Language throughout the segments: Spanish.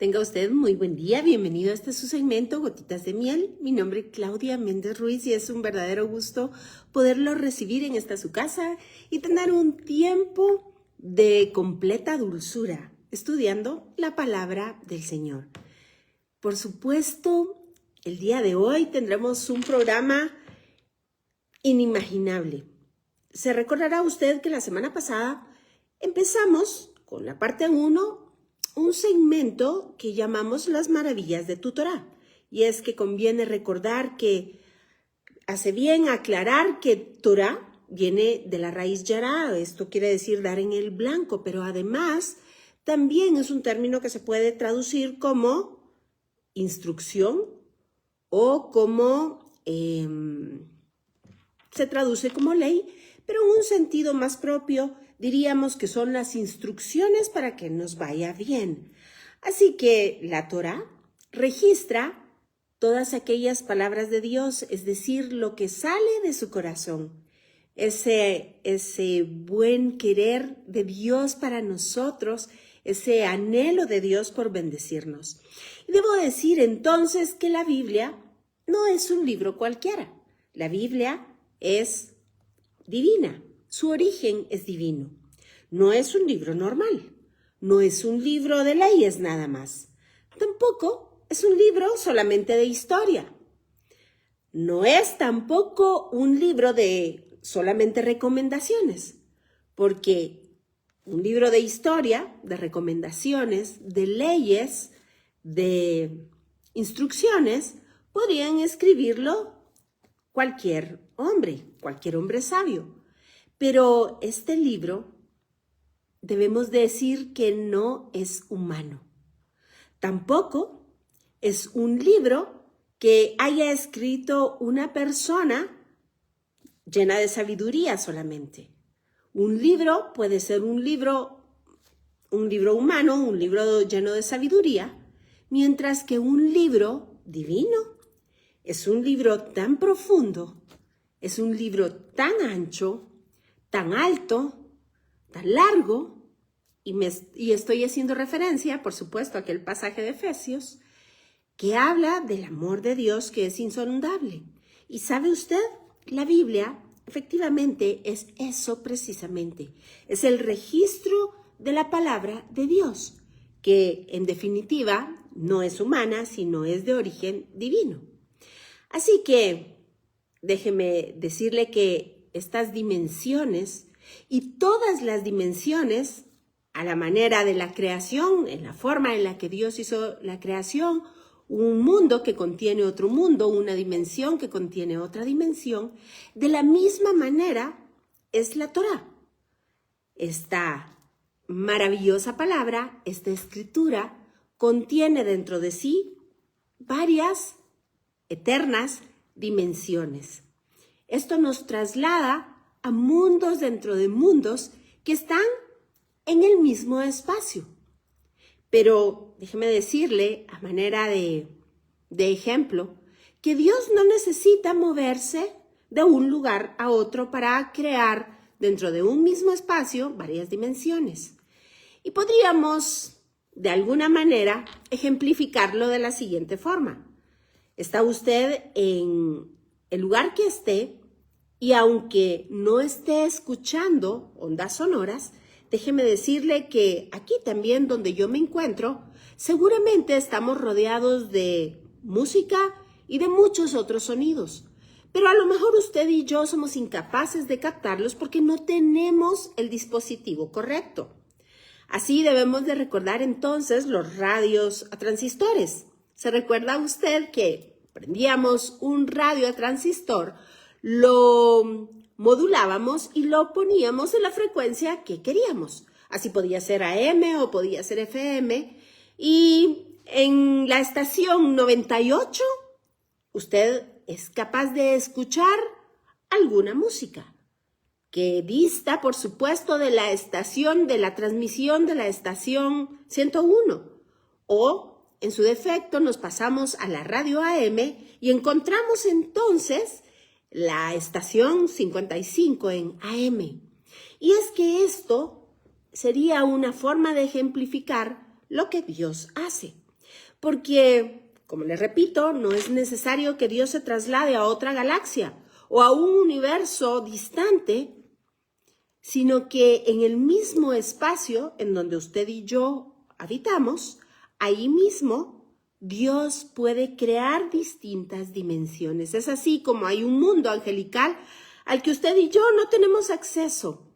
Tenga usted muy buen día, bienvenido a este su segmento Gotitas de Miel. Mi nombre es Claudia Méndez Ruiz y es un verdadero gusto poderlo recibir en esta su casa y tener un tiempo de completa dulzura estudiando la palabra del Señor. Por supuesto, el día de hoy tendremos un programa inimaginable. Se recordará usted que la semana pasada empezamos con la parte 1, un segmento que llamamos las maravillas de tu Torá. Y es que conviene recordar que hace bien aclarar que Torá viene de la raíz yará, esto quiere decir dar en el blanco, pero además también es un término que se puede traducir como instrucción o como se traduce como ley, pero en un sentido más propio diríamos que son las instrucciones para que nos vaya bien. Así que la Torá registra todas aquellas palabras de Dios, es decir, lo que sale de su corazón, ese buen querer de Dios para nosotros, ese anhelo de Dios por bendecirnos. Y debo decir entonces que la Biblia no es un libro cualquiera. La Biblia es divina, su origen es divino. No es un libro normal, no es un libro de leyes nada más. Tampoco es un libro solamente de historia. No es tampoco un libro de solamente recomendaciones, porque un libro de historia, de recomendaciones, de leyes, de instrucciones, podrían escribirlo cualquier hombre sabio. Pero este libro debemos decir que no es humano. Tampoco es un libro que haya escrito una persona llena de sabiduría solamente. Un libro puede ser un libro humano, un libro lleno de sabiduría, mientras que un libro divino es un libro tan profundo, es un libro tan ancho, tan alto, tan largo, y estoy haciendo referencia, por supuesto, a aquel pasaje de Efesios, que habla del amor de Dios que es insondable. Y ¿sabe usted? La Biblia efectivamente es eso precisamente, es el registro de la palabra de Dios, que en definitiva no es humana, sino es de origen divino. Así que déjeme decirle que estas dimensiones y todas las dimensiones, a la manera de la creación, en la forma en la que Dios hizo la creación, un mundo que contiene otro mundo, una dimensión que contiene otra dimensión, de la misma manera es la Torá. Esta maravillosa palabra, esta escritura, contiene dentro de sí varias eternas dimensiones. Esto nos traslada a mundos dentro de mundos que están en el mismo espacio. Pero déjeme decirle, a manera de ejemplo, que Dios no necesita moverse de un lugar a otro para crear dentro de un mismo espacio varias dimensiones. Y podríamos, de alguna manera, ejemplificarlo de la siguiente forma. Está usted en el lugar que esté y aunque no esté escuchando ondas sonoras, déjeme decirle que aquí también donde yo me encuentro, seguramente estamos rodeados de música y de muchos otros sonidos. Pero a lo mejor usted y yo somos incapaces de captarlos porque no tenemos el dispositivo correcto. Así debemos de recordar entonces los radios a transistores. ¿Se recuerda usted que prendíamos un radio a transistor, lo modulábamos y lo poníamos en la frecuencia que queríamos? Así podía ser AM o podía ser FM. Y en la estación 98, usted es capaz de escuchar alguna música que dista, por supuesto, de la estación, de la transmisión de la estación 101. O, en su defecto, nos pasamos a la radio AM y encontramos entonces la estación 55 en AM. Y es que esto sería una forma de ejemplificar lo que Dios hace. porque, como les repito, no es necesario que Dios se traslade a otra galaxia o a un universo distante, sino que en el mismo espacio en donde usted y yo habitamos, ahí mismo Dios puede crear distintas dimensiones. Es así como hay un mundo angelical al que usted y yo no tenemos acceso.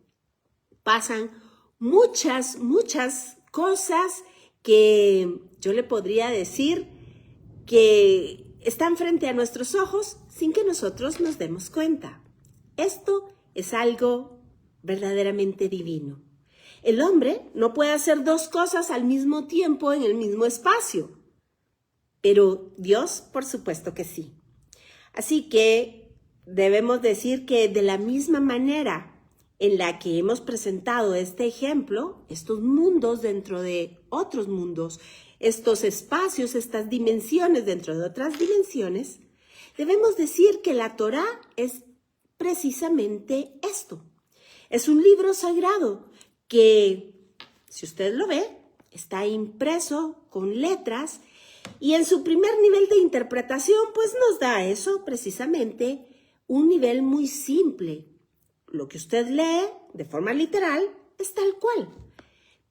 Pasan muchas cosas que yo le podría decir que están frente a nuestros ojos sin que nosotros nos demos cuenta. Esto es algo verdaderamente divino. El hombre no puede hacer dos cosas al mismo tiempo en el mismo espacio, pero Dios, por supuesto que sí. Así que debemos decir que de la misma manera en la que hemos presentado este ejemplo, estos mundos dentro de otros mundos, estos espacios, estas dimensiones dentro de otras dimensiones, debemos decir que la Torá es precisamente esto. Es un libro sagrado que, si usted lo ve, está impreso con letras y en su primer nivel de interpretación, pues nos da eso precisamente, un nivel muy simple. Lo que usted lee de forma literal es tal cual.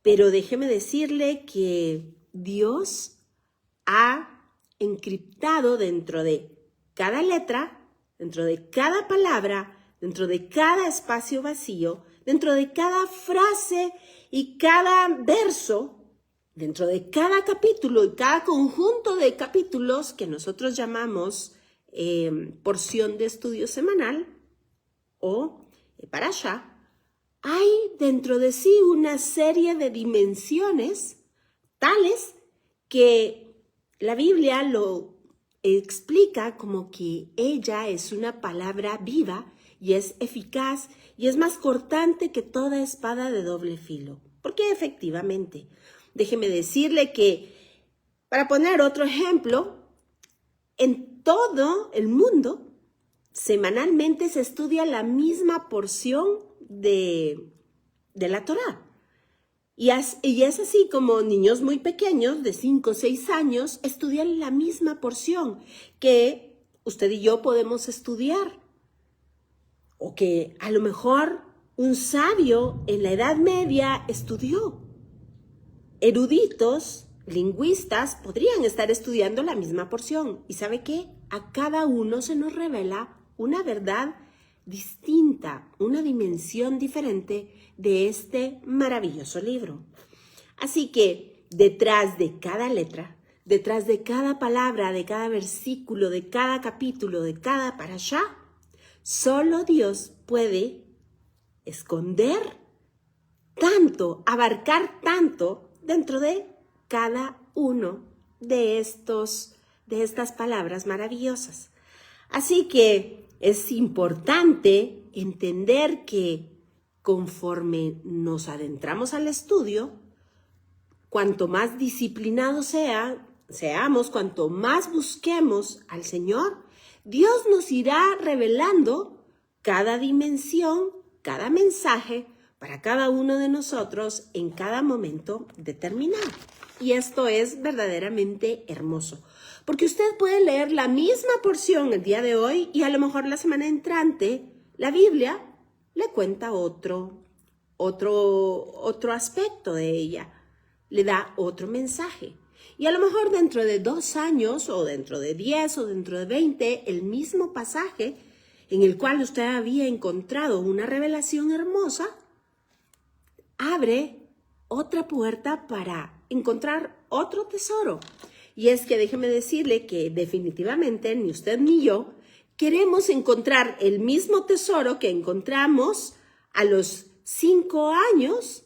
Pero déjeme decirle que Dios ha encriptado dentro de cada letra, dentro de cada palabra, dentro de cada espacio vacío, dentro de cada frase y cada verso, dentro de cada capítulo y cada conjunto de capítulos que nosotros llamamos porción de estudio semanal o parashá, hay dentro de sí una serie de dimensiones tales que la Biblia lo explica como que ella es una palabra viva y es eficaz y es más cortante que toda espada de doble filo. Porque efectivamente, déjeme decirle que, para poner otro ejemplo, en todo el mundo, semanalmente se estudia la misma porción de la Torá. Y es así como niños muy pequeños, de 5 o 6 años, estudian la misma porción que usted y yo podemos estudiar. O que a lo mejor un sabio en la Edad Media estudió. Eruditos, lingüistas, podrían estar estudiando la misma porción. ¿Y sabe qué? A cada uno se nos revela una verdad distinta, una dimensión diferente de este maravilloso libro. Así que detrás de cada letra, detrás de cada palabra, de cada versículo, de cada capítulo, de cada parashá, solo Dios puede esconder tanto, abarcar tanto dentro de cada uno de estas palabras maravillosas. Así que es importante entender que conforme nos adentramos al estudio, cuanto más disciplinados seamos, cuanto más busquemos al Señor, Dios nos irá revelando cada dimensión, cada mensaje para cada uno de nosotros en cada momento determinado. Y esto es verdaderamente hermoso, porque usted puede leer la misma porción el día de hoy y a lo mejor la semana entrante la Biblia le cuenta otro aspecto de ella, le da otro mensaje. Y a lo mejor dentro de 2 años o dentro de 10 o dentro de 20, el mismo pasaje en el cual usted había encontrado una revelación hermosa, abre otra puerta para encontrar otro tesoro. Y es que déjeme decirle que definitivamente ni usted ni yo queremos encontrar el mismo tesoro que encontramos a los 5 años,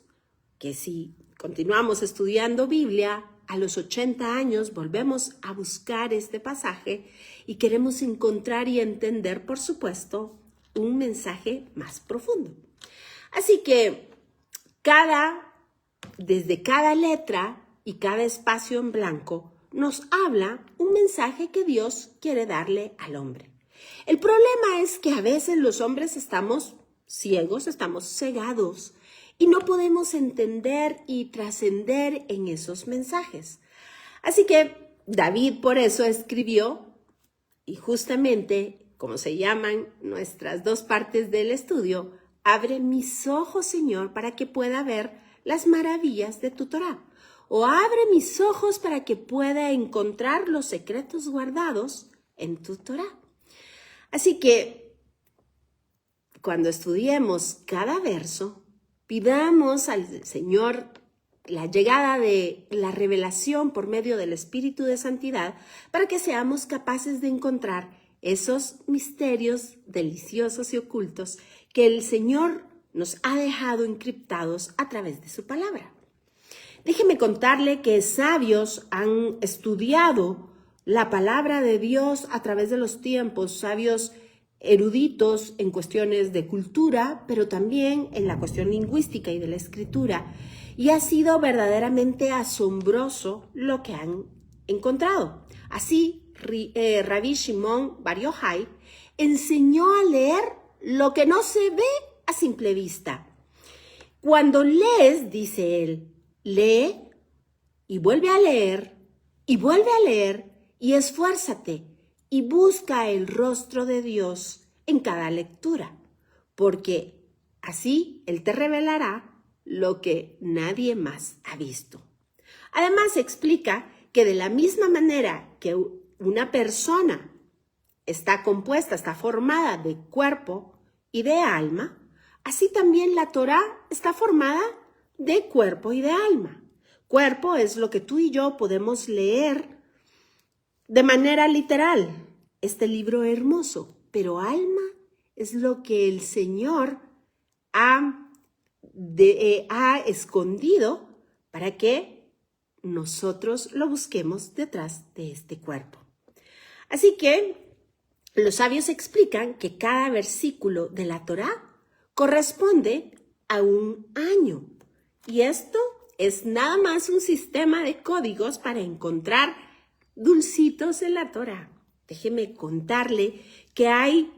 que si continuamos estudiando Biblia, a los 80 años volvemos a buscar este pasaje y queremos encontrar y entender, por supuesto, un mensaje más profundo. Así que desde cada letra y cada espacio en blanco nos habla un mensaje que Dios quiere darle al hombre. El problema es que a veces los hombres estamos ciegos, estamos cegados y no podemos entender y trascender en esos mensajes. Así que David por eso escribió, y justamente, como se llaman nuestras dos partes del estudio, abre mis ojos, Señor, para que pueda ver las maravillas de tu Torá. O abre mis ojos para que pueda encontrar los secretos guardados en tu Torá. Así que, cuando estudiemos cada verso, pidamos al Señor la llegada de la revelación por medio del Espíritu de Santidad para que seamos capaces de encontrar esos misterios deliciosos y ocultos que el Señor nos ha dejado encriptados a través de su palabra. Déjeme contarle que sabios han estudiado la palabra de Dios a través de los tiempos, sabios eruditos en cuestiones de cultura, pero también en la cuestión lingüística y de la escritura. Y ha sido verdaderamente asombroso lo que han encontrado. Así, Rabbi Shimon Bar Yochai enseñó a leer lo que no se ve a simple vista. Cuando lees, dice él, lee y vuelve a leer y vuelve a leer y esfuérzate y busca el rostro de Dios en cada lectura, porque así Él te revelará lo que nadie más ha visto. Además explica que de la misma manera que una persona está compuesta, está formada de cuerpo y de alma, así también la Torá está formada de cuerpo y de alma. Cuerpo es lo que tú y yo podemos leer de manera literal, este libro hermoso, pero alma es lo que el Señor ha escondido para que nosotros lo busquemos detrás de este cuerpo. Así que los sabios explican que cada versículo de la Torá corresponde a un año. Y esto es nada más un sistema de códigos para encontrar dulcitos en la Torá. Déjeme contarle que hay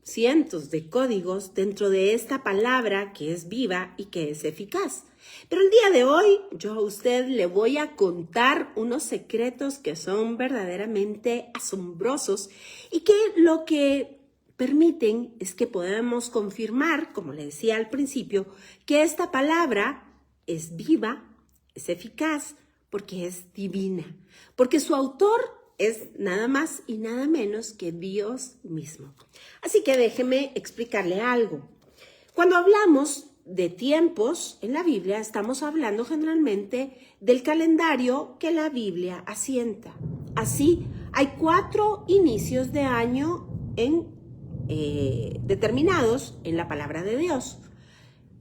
cientos de códigos dentro de esta palabra que es viva y que es eficaz. Pero el día de hoy yo a usted le voy a contar unos secretos que son verdaderamente asombrosos y que lo que permiten es que podamos confirmar, como le decía al principio, que esta palabra es viva, es eficaz, porque es divina, porque su autor es nada más y nada menos que Dios mismo. Así que déjeme explicarle algo. Cuando hablamos de tiempos en la Biblia, estamos hablando generalmente del calendario que la Biblia asienta. Así, hay 4 inicios de año determinados en la palabra de Dios.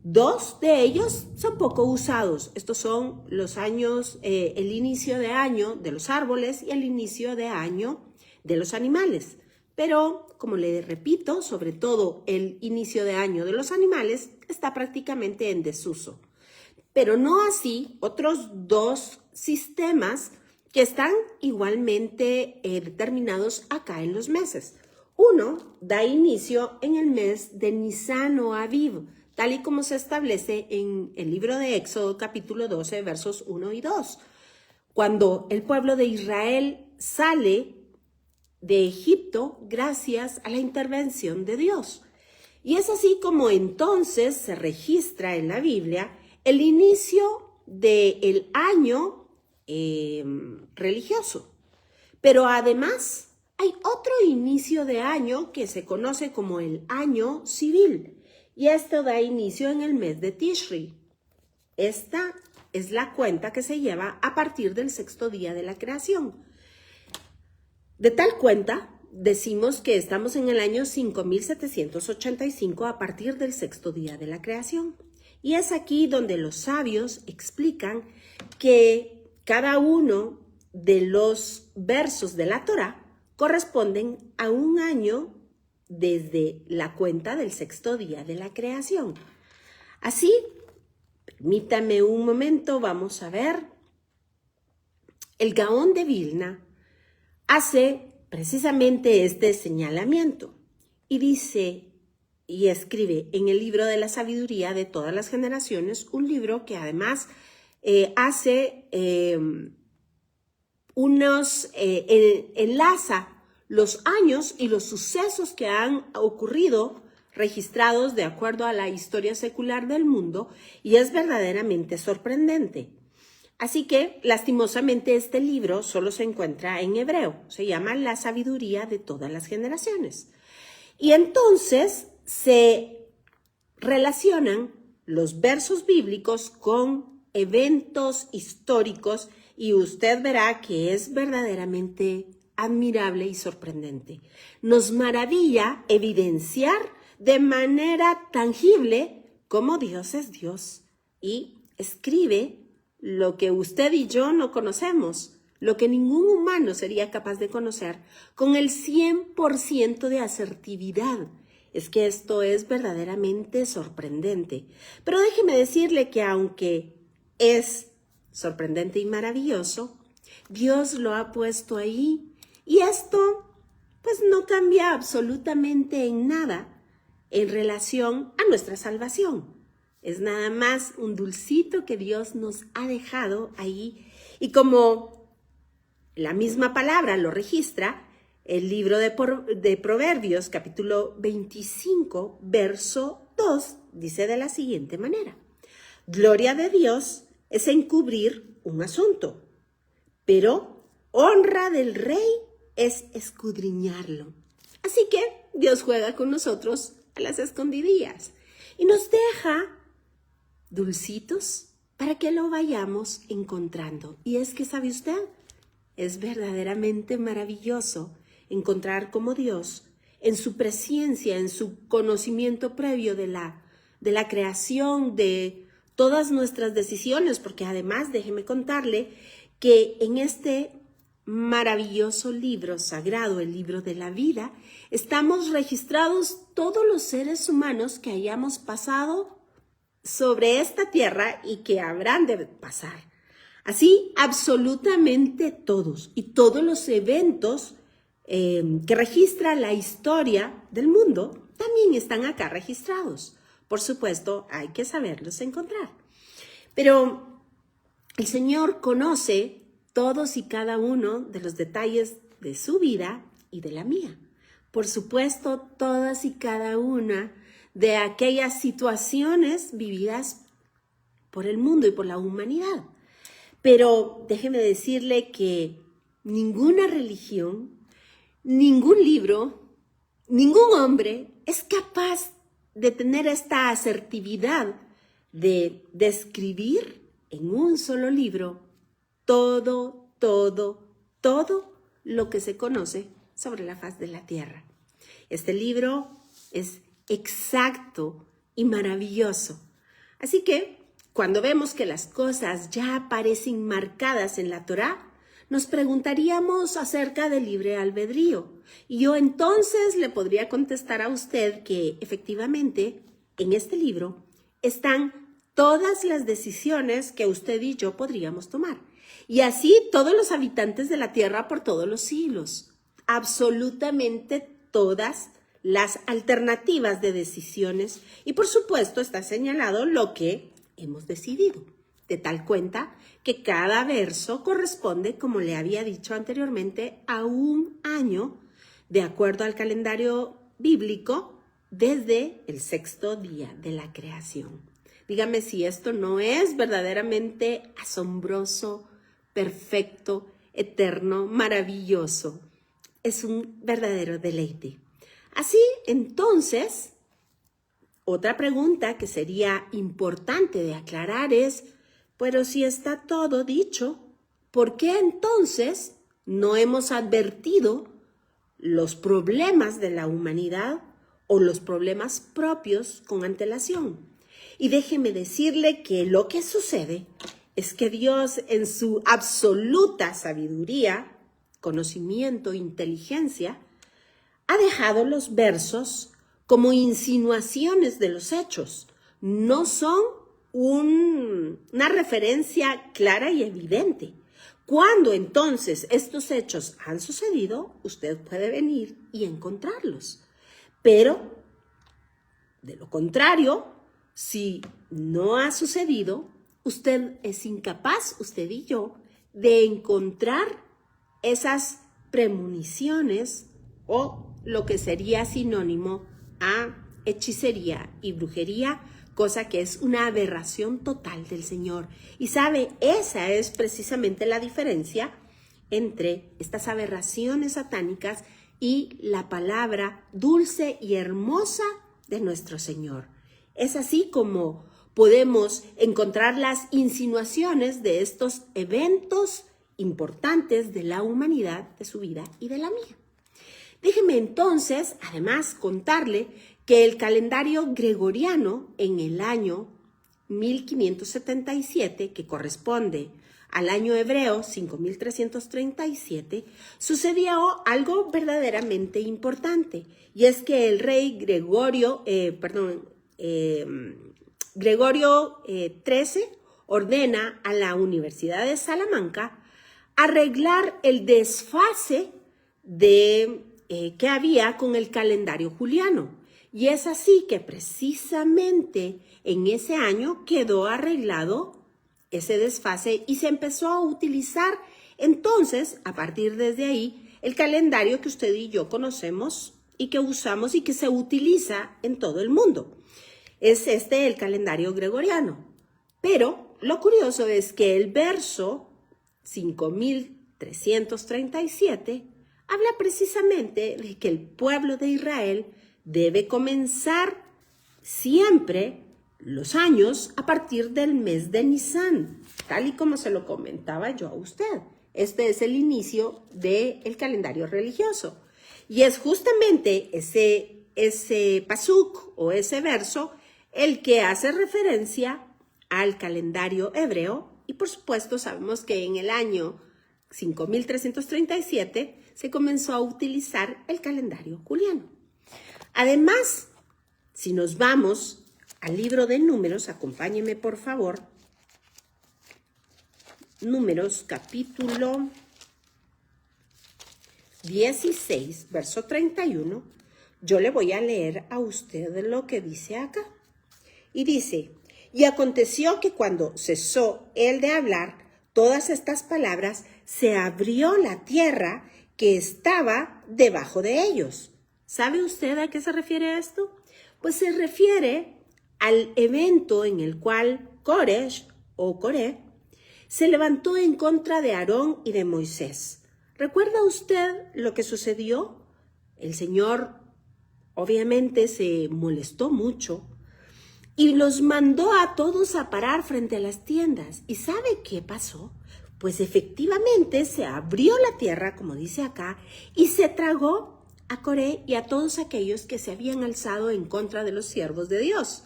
2 de ellos son poco usados. Estos son los años, el inicio de año de los árboles y el inicio de año de los animales. Pero, como le repito, sobre todo el inicio de año de los animales está prácticamente en desuso. Pero no así otros 2 sistemas que están igualmente determinados acá en los meses. Uno da inicio en el mes de Nisan o Aviv, tal y como se establece en el libro de Éxodo capítulo 12, versos 1 y 2. Cuando el pueblo de Israel sale de Egipto gracias a la intervención de Dios. Y es así como entonces se registra en la Biblia el inicio del año religioso. Pero además hay otro inicio de año que se conoce como el año civil. Y esto da inicio en el mes de Tishri. Esta es la cuenta que se lleva a partir del 6º día de la creación. De tal cuenta, decimos que estamos en el año 5785 a partir del 6º día de la creación. Y es aquí donde los sabios explican que cada uno de los versos de la Torá corresponden a un año desde la cuenta del 6º día de la creación. Así, permítame un momento, vamos a ver. El Gaón de Vilna hace precisamente este señalamiento y dice y escribe en el libro de la sabiduría de todas las generaciones, un libro que además hace enlaza los años y los sucesos que han ocurrido registrados de acuerdo a la historia secular del mundo y es verdaderamente sorprendente. Así que, lastimosamente, este libro solo se encuentra en hebreo. Se llama La sabiduría de todas las generaciones. Y entonces se relacionan los versos bíblicos con eventos históricos y usted verá que es verdaderamente admirable y sorprendente. Nos maravilla evidenciar de manera tangible cómo Dios es Dios y escribe lo que usted y yo no conocemos, lo que ningún humano sería capaz de conocer, con el 100% de asertividad. Es que esto es verdaderamente sorprendente. Pero déjeme decirle que aunque es sorprendente y maravilloso, Dios lo ha puesto ahí y esto pues no cambia absolutamente en nada en relación a nuestra salvación. Es nada más un dulcito que Dios nos ha dejado ahí y como la misma palabra lo registra, el libro de Proverbios, capítulo 25, verso 2, dice de la siguiente manera: gloria de Dios es encubrir un asunto, pero honra del rey es escudriñarlo. Así que Dios juega con nosotros a las escondidillas y nos deja dulcitos para que lo vayamos encontrando. Y es que, ¿sabe usted? Es verdaderamente maravilloso encontrar como Dios, en su presencia, en su conocimiento previo de la creación, de todas nuestras decisiones, porque además déjeme contarle que en este maravilloso libro sagrado, el libro de la vida, estamos registrados todos los seres humanos que hayamos pasado sobre esta tierra y que habrán de pasar. Así, absolutamente todos y todos los eventos que registra la historia del mundo también están acá registrados. Por supuesto, hay que saberlos encontrar. Pero el Señor conoce todos y cada uno de los detalles de su vida y de la mía. Por supuesto, todas y cada una de aquellas situaciones vividas por el mundo y por la humanidad. Pero déjeme decirle que ninguna religión, ningún libro, ningún hombre es capaz de tener esta asertividad de describir en un solo libro todo lo que se conoce sobre la faz de la tierra. Este libro es exacto y maravilloso. Así que cuando vemos que las cosas ya aparecen marcadas en la Torá, nos preguntaríamos acerca del libre albedrío. Y yo entonces le podría contestar a usted que efectivamente en este libro están todas las decisiones que usted y yo podríamos tomar. Y así todos los habitantes de la tierra por todos los siglos. Absolutamente todas las alternativas de decisiones. Y por supuesto está señalado lo que hemos decidido. De tal cuenta que cada verso corresponde, como le había dicho anteriormente, a un año, de acuerdo al calendario bíblico, desde el 6º día de la creación. Dígame si esto no es verdaderamente asombroso, perfecto, eterno, maravilloso. Es un verdadero deleite. Así, entonces, otra pregunta que sería importante de aclarar es: pero si está todo dicho, ¿por qué entonces no hemos advertido los problemas de la humanidad o los problemas propios con antelación? Y déjeme decirle que lo que sucede es que Dios, en su absoluta sabiduría, conocimiento, inteligencia, ha dejado los versos como insinuaciones de los hechos. No son una referencia clara y evidente. Cuando entonces estos hechos han sucedido, usted puede venir y encontrarlos. Pero, de lo contrario, si no ha sucedido, usted es incapaz, usted y yo, de encontrar esas premoniciones o lo que sería sinónimo a hechicería y brujería, cosa que es una aberración total del Señor. Y sabe, esa es precisamente la diferencia entre estas aberraciones satánicas y la palabra dulce y hermosa de nuestro Señor. Es así como podemos encontrar las insinuaciones de estos eventos importantes de la humanidad, de su vida y de la mía. Déjeme entonces, además, contarle que el calendario gregoriano en el año 1577, que corresponde al año hebreo 5337, sucedió algo verdaderamente importante, y es que el rey Gregorio XIII ordena a la Universidad de Salamanca arreglar el desfase que había con el calendario juliano. Y es así que precisamente en ese año quedó arreglado ese desfase y se empezó a utilizar entonces, a partir desde ahí, el calendario que usted y yo conocemos y que usamos y que se utiliza en todo el mundo. Es el calendario gregoriano. Pero lo curioso es que el verso 5337 habla precisamente de que el pueblo de Israel debe comenzar siempre los años a partir del mes de Nisan, tal y como se lo comentaba yo a usted. Este es el inicio del calendario religioso. Y es justamente ese pasuk o ese verso el que hace referencia al calendario hebreo. Y por supuesto sabemos que en el año 5337 se comenzó a utilizar el calendario juliano. Además, si nos vamos al libro de Números, acompáñeme por favor, Números capítulo 16, verso 31, yo le voy a leer a usted lo que dice acá. Y dice, y aconteció que cuando cesó él de hablar todas estas palabras, se abrió la tierra que estaba debajo de ellos. ¿Sabe usted a qué se refiere esto? Pues se refiere al evento en el cual Coresh o Coré se levantó en contra de Aarón y de Moisés. ¿Recuerda usted lo que sucedió? El Señor obviamente se molestó mucho y los mandó a todos a parar frente a las tiendas. ¿Y sabe qué pasó? Pues efectivamente se abrió la tierra, como dice acá, y se tragó a Coré y a todos aquellos que se habían alzado en contra de los siervos de Dios.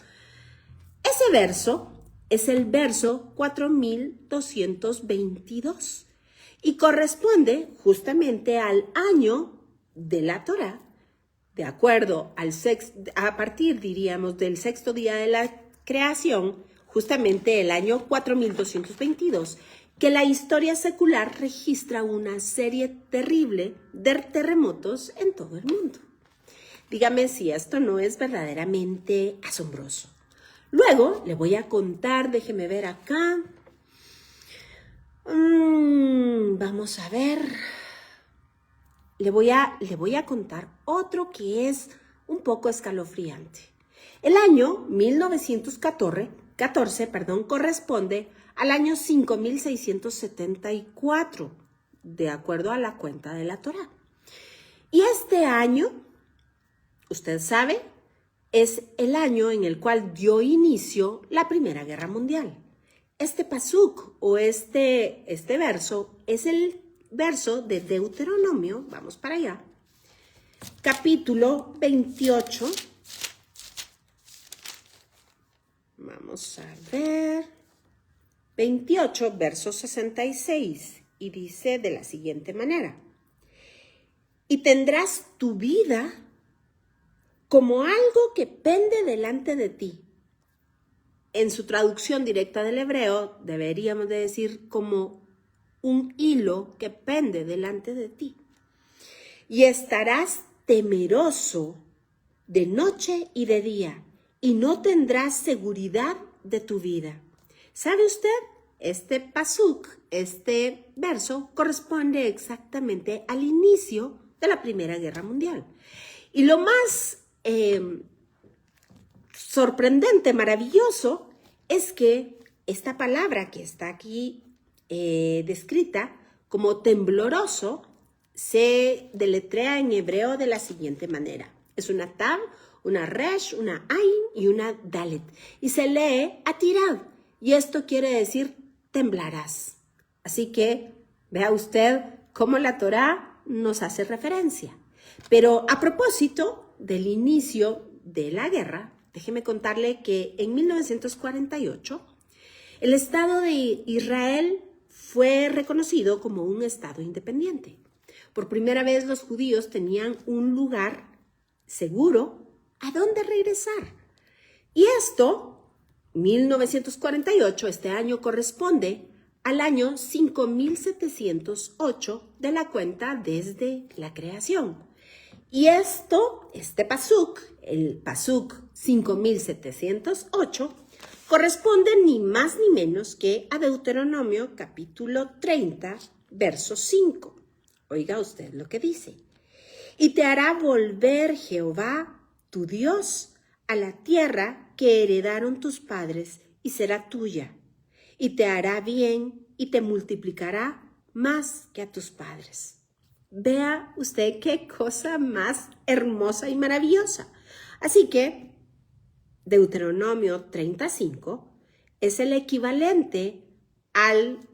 Ese verso es el verso 4222 y corresponde justamente al año de la Torá, de acuerdo a partir, diríamos, del sexto día de la creación, justamente el año 4222, que la historia secular registra una serie terrible de terremotos en todo el mundo. Dígame si esto no es verdaderamente asombroso. Luego le voy a contar, déjeme ver acá. Vamos a ver. Le voy a contar otro que es un poco escalofriante. El año 1914, corresponde al año 5674, de acuerdo a la cuenta de la Torá. Y este año, usted sabe, es el año en el cual dio inicio la Primera Guerra Mundial. Este pasuk o este verso es el verso de Deuteronomio, vamos para allá, capítulo 28. Vamos a ver, 28, verso 66, y dice de la siguiente manera: y tendrás tu vida como algo que pende delante de ti. En su traducción directa del hebreo, deberíamos de decir como un hilo que pende delante de ti. Y estarás temeroso de noche y de día, y no tendrás seguridad de tu vida. ¿Sabe usted? este pasuk, este verso, corresponde exactamente al inicio de la Primera Guerra Mundial. Y lo más sorprendente, maravilloso, es que esta palabra que está aquí descrita como tembloroso se deletrea en hebreo de la siguiente manera. Es una tav, una resh, una ain y una dalet. Y se lee atirad. Y esto quiere decir temblarás. Así que vea usted cómo la Torá nos hace referencia. Pero a propósito del inicio de la guerra, déjeme contarle que en 1948 el Estado de Israel fue reconocido como un Estado independiente. Por primera vez los judíos tenían un lugar seguro a donde regresar. Y esto, 1948, este año corresponde al año 5708 de la cuenta desde la creación. Y este pasuk, el pasuk 5708, corresponde ni más ni menos que a Deuteronomio capítulo 30, verso 5. Oiga usted lo que dice. Y te hará volver Jehová, tu Dios, a la tierra que heredaron tus padres y será tuya. Y te hará bien y te multiplicará más que a tus padres. Vea usted qué cosa más hermosa y maravillosa. Así que Deuteronomio 35 es el equivalente al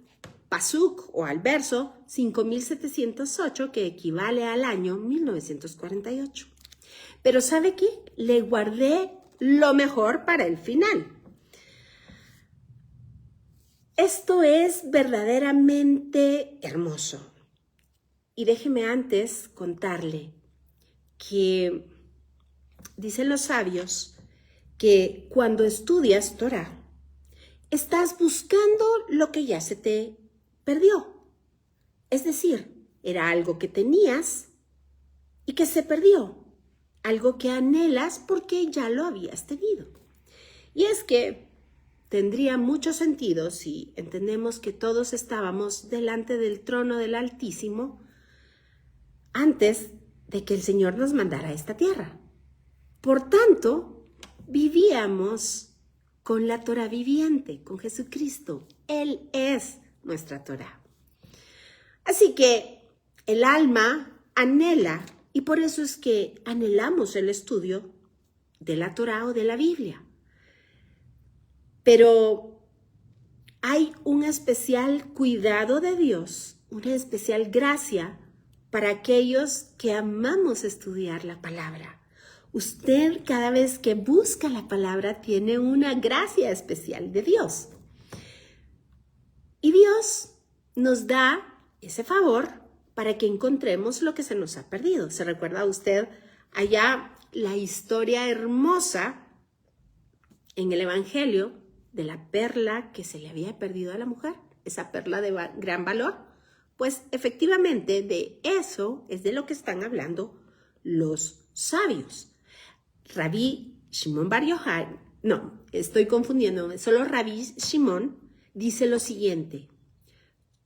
pasuk o al verso 5708 que equivale al año 1948. Pero ¿sabe qué? Le guardé lo mejor para el final. Esto es verdaderamente hermoso. Y déjeme antes contarle que dicen los sabios que cuando estudias Torah, estás buscando lo que ya se te perdió. Es decir, era algo que tenías y que se perdió. Algo que anhelas porque ya lo habías tenido. Y es que tendría mucho sentido si entendemos que todos estábamos delante del trono del Altísimo antes de que el Señor nos mandara a esta tierra. Por tanto, vivíamos con la Torah viviente, con Jesucristo. Él es nuestra Torah. Así que el alma anhela, y por eso es que anhelamos el estudio de la Torah o de la Biblia. Pero hay un especial cuidado de Dios, una especial gracia para aquellos que amamos estudiar la palabra. Usted cada vez que busca la palabra tiene una gracia especial de Dios. Y Dios nos da ese favor para que encontremos lo que se nos ha perdido. ¿Se recuerda usted allá la historia hermosa en el Evangelio de la perla que se le había perdido a la mujer? Esa perla de gran valor. Pues efectivamente de eso es de lo que están hablando los sabios. Rabí Shimon Bar Yochai, no, estoy confundiéndome, solo Rabí Shimon dice lo siguiente: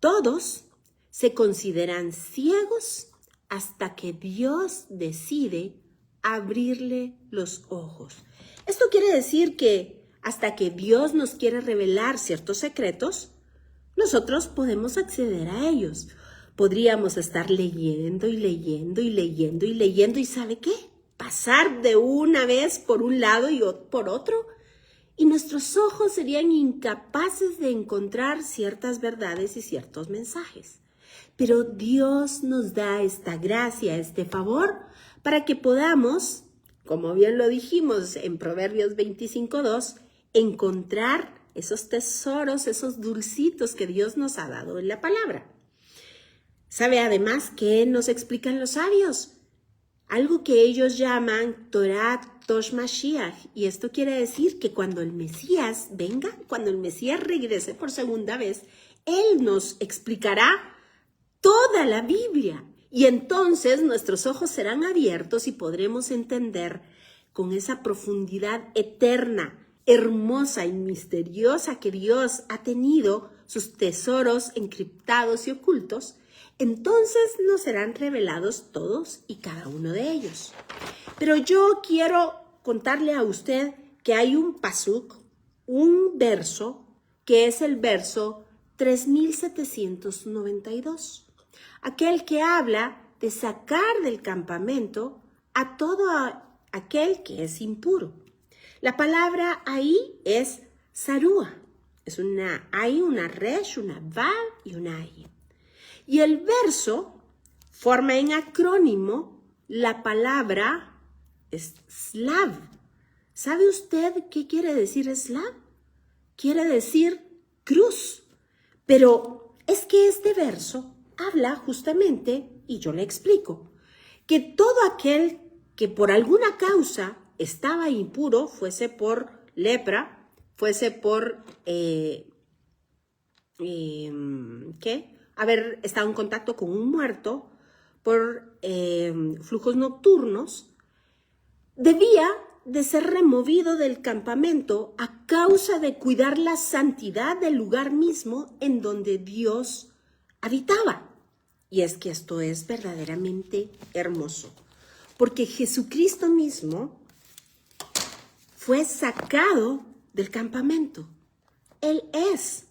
todos se consideran ciegos hasta que Dios decide abrirle los ojos. Esto quiere decir que hasta que Dios nos quiere revelar ciertos secretos, nosotros podemos acceder a ellos. Podríamos estar leyendo y leyendo y leyendo y leyendo, y ¿sabe qué? Pasar de una vez por un lado y por otro, y nuestros ojos serían incapaces de encontrar ciertas verdades y ciertos mensajes. Pero Dios nos da esta gracia, este favor, para que podamos, como bien lo dijimos en Proverbios 25:2, encontrar esos tesoros, esos dulcitos que Dios nos ha dado en la palabra. ¿Sabe además qué nos explican los sabios? Algo que ellos llaman Torah Tosh Mashiach. Y esto quiere decir que cuando el Mesías venga, cuando el Mesías regrese por segunda vez, Él nos explicará toda la Biblia. Y entonces nuestros ojos serán abiertos y podremos entender con esa profundidad eterna, hermosa y misteriosa que Dios ha tenido sus tesoros encriptados y ocultos, entonces nos serán revelados todos y cada uno de ellos. Pero yo quiero contarle a usted que hay un pasuk, un verso, que es el verso 3792, aquel que habla de sacar del campamento a todo aquel que es impuro. La palabra ahí es sarúa. Hay una resh, una vav y una ayin. Y el verso forma en acrónimo la palabra slav. ¿Sabe usted qué quiere decir slav? Quiere decir cruz. Pero es que este verso habla justamente, y yo le explico, que todo aquel que por alguna causa estaba impuro, fuese por lepra, fuese por haber estado en contacto con un muerto, por flujos nocturnos, debía de ser removido del campamento a causa de cuidar la santidad del lugar mismo en donde Dios habitaba. Y es que esto es verdaderamente hermoso, porque Jesucristo mismo fue sacado del campamento. Él es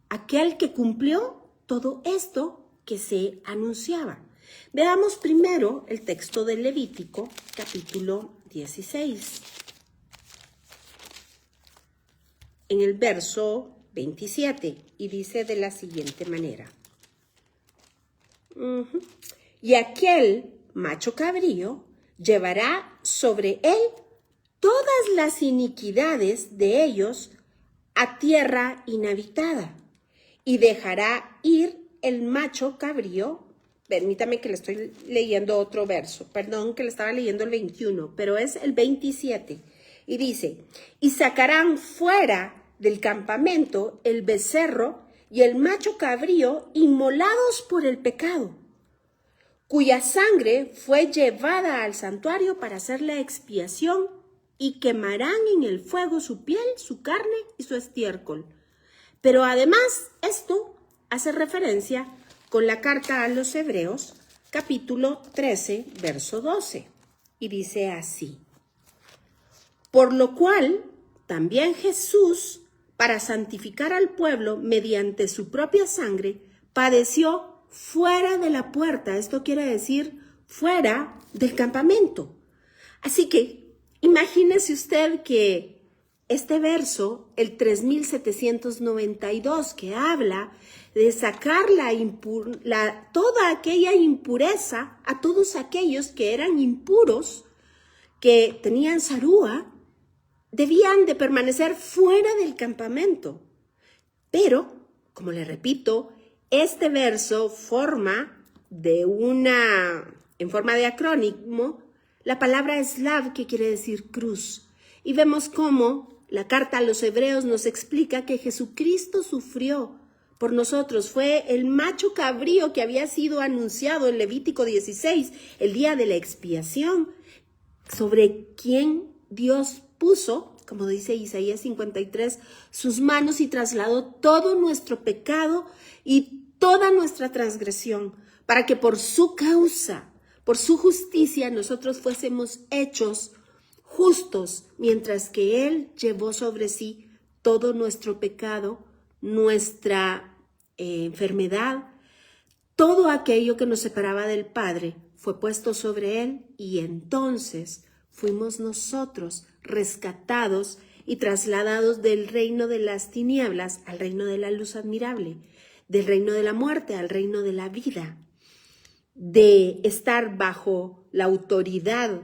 aquel que cumplió todo esto que se anunciaba. Veamos primero el texto de Levítico, capítulo 16. En el verso 27, y dice de la siguiente manera. Y aquel macho cabrío llevará sobre él todas las iniquidades de ellos a tierra inhabitada, y dejará ir el macho cabrío. Permítame que le estoy leyendo otro verso, perdón que le estaba leyendo el 21, pero es el 27, y dice, y sacarán fuera del campamento el becerro y el macho cabrío inmolados por el pecado, cuya sangre fue llevada al santuario para hacer la expiación, y quemarán en el fuego su piel, su carne y su estiércol. Pero además esto hace referencia con la carta a los Hebreos, capítulo 13, verso 12, y dice así. Por lo cual, también Jesús, para santificar al pueblo mediante su propia sangre, padeció fuera de la puerta. Esto quiere decir fuera del campamento. Así que imagínese usted que este verso, el 3792, que habla de sacar toda aquella impureza a todos aquellos que eran impuros, que tenían sarúa, debían de permanecer fuera del campamento. Pero, como le repito, este verso en forma de acrónimo, la palabra slav, que quiere decir cruz. Y vemos cómo la carta a los Hebreos nos explica que Jesucristo sufrió por nosotros. Fue el macho cabrío que había sido anunciado en Levítico 16, el día de la expiación, sobre quien Dios puso, como dice Isaías 53, sus manos, y trasladó todo nuestro pecado y toda nuestra transgresión, para que por su causa, por su justicia, nosotros fuésemos hechos justos, mientras que Él llevó sobre sí todo nuestro pecado, nuestra enfermedad, todo aquello que nos separaba del Padre fue puesto sobre Él, y entonces fuimos nosotros rescatados y trasladados del reino de las tinieblas al reino de la luz admirable, del reino de la muerte al reino de la vida, de estar bajo la autoridad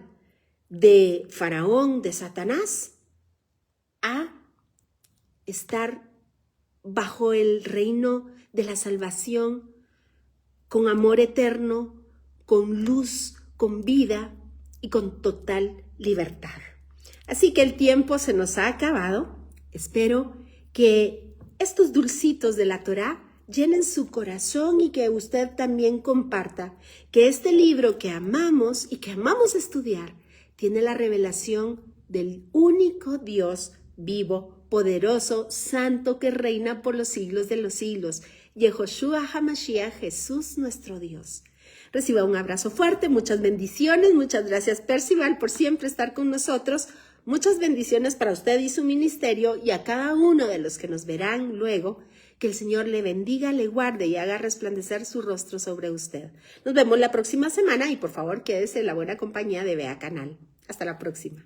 de Faraón, de Satanás, a estar bajo el reino de la salvación, con amor eterno, con luz, con vida y con total libertad. Así que el tiempo se nos ha acabado. Espero que estos dulcitos de la Torá llenen su corazón, y que usted también comparta que este libro que amamos y que amamos estudiar tiene la revelación del único Dios vivo, poderoso, santo, que reina por los siglos de los siglos. Yehoshua HaMashiach, Jesús nuestro Dios. Reciba un abrazo fuerte, muchas bendiciones, muchas gracias Percival por siempre estar con nosotros. Muchas bendiciones para usted y su ministerio y a cada uno de los que nos verán luego. Que el Señor le bendiga, le guarde y haga resplandecer su rostro sobre usted. Nos vemos la próxima semana y por favor quédese en la buena compañía de Bea Canal. Hasta la próxima.